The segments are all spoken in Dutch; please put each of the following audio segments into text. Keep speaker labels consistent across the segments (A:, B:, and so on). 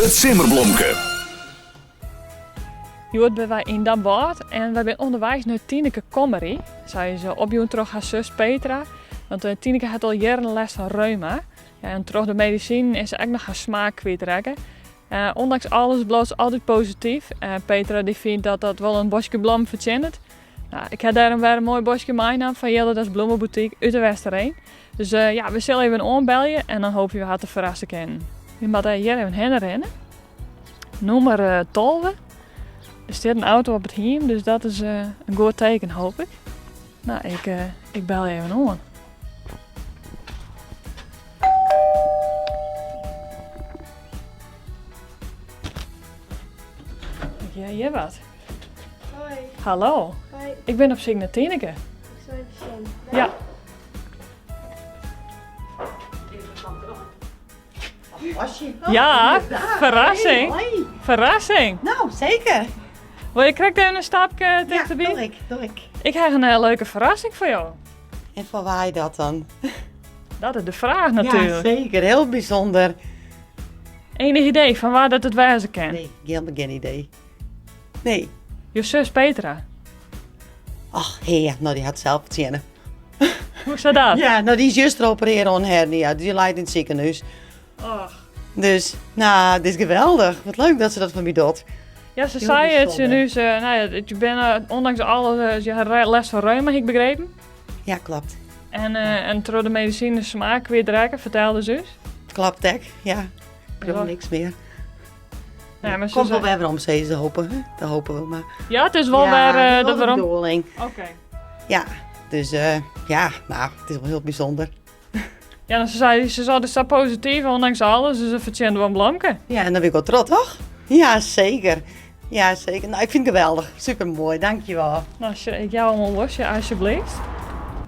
A: Het Simmerblomke.
B: Jood ben wij in dat bad en wij zijn onderwijs naar Tineke Kommerie. Zij is opjoen terug haar zus Petra. Want Tineke had al jaren last van reuma. Ja, en terug de medicijn is ze ook nog haar smaak kwijtraken. Ondanks alles blijft ze altijd positief. Petra die vindt dat dat wel een bosje bloem verdient. Nou, ik heb daarom weer een mooi bosje meenam van Jelle, dat is Bloemenboutique uit de Westerheen. Dus ja, we zullen even aanbellen en dan hopen we haar te verrassen kennen. Je moet hier even heen rennen. Nummer 12. Er staat een auto op het hiem, dus dat is een goed teken, hoop ik. Nou, ik bel even aan. Ja, hier wat.
C: Hoi.
B: Hallo.
C: Hoi.
B: Ik ben op zoek naar Tineke.
C: Ik zal even zien.
B: Ja. Ja, verrassing.
D: Hoi.
B: Verrassing.
D: Nou, zeker.
B: Wil je krijgt even een stapje
D: Ja,
B: dichterbij?
D: doe ik.
B: Ik heb een leuke verrassing voor jou.
D: En voor waar je dat dan?
B: Dat is de vraag natuurlijk.
D: Ja, zeker. Heel bijzonder.
B: Enig idee van waar dat het wijzen kan?
D: Nee, helemaal geen idee. Nee.
B: Je zus Petra.
D: Ach, heer. Nou, die had zelf het zien.
B: Hoe staat dat?
D: Ja, nou, die is juist geopereerd aan hernia. Die lijkt in het ziekenhuis.
B: Och.
D: Dus, nou, dit is geweldig. Wat leuk dat ze dat van mij doet.
B: Ja, ze
D: Heel
B: zei het. Ze
D: bijzonder.
B: nu, nou ja, je bent ondanks alles, je hebt les van reuma, heb ik begrepen.
D: Ja, klopt.
B: En door de medicine smaak weer draken, vertelde zus.
D: Klopt, hè? Ja. Ik wil
B: Ja.
D: niks meer.
B: Ja, maar ze
D: Komt wel
B: zei-
D: weer om ze te hopen. Hè? Dat hopen we maar.
B: Ja, het is wel
D: ja,
B: weer
D: dat is
B: de
D: wel de
B: waarom.
D: bedoeling.
B: Oké.
D: Ja, dus ja, nou, het is wel heel bijzonder.
B: Ja, en ze zou dus dat positief, ondanks alles, dus ze verdient wel een blomke.
D: Ja, en dan ben ik wel trots, toch? Ja, zeker. Ja, zeker. Nou, ik vind het geweldig. Supermooi, dankjewel.
B: Nou, als ik jou allemaal losje, alsjeblieft.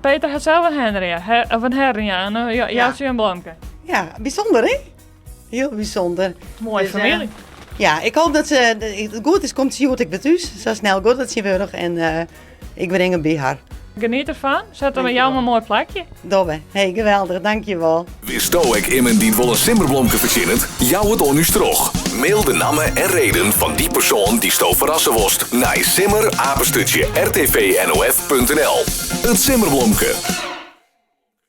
B: Peter had zelf een hernia, of een hernia, en ja, jou zie je een blomke.
D: Ja, bijzonder, hè? Heel bijzonder.
B: Mooie
D: Dus,
B: familie.
D: Ja, ik hoop dat het goed is. Komt ze goed ik bij thuis. Zo snel goed dat ze weer en ik breng hem bij haar.
B: Geniet ervan. Zet er met
D: Dankjewel.
B: jou maar een mooi plakje.
D: Dobbe. Hey, geweldig. Dankjewel.
A: Wist ook iemand die wel een Simmerblomke verzinnen? Jou het on u stroog. Mail de namen en reden van die persoon die sto verrassen worst naar simmer@rtvnof.nl. Het Simmerblomke.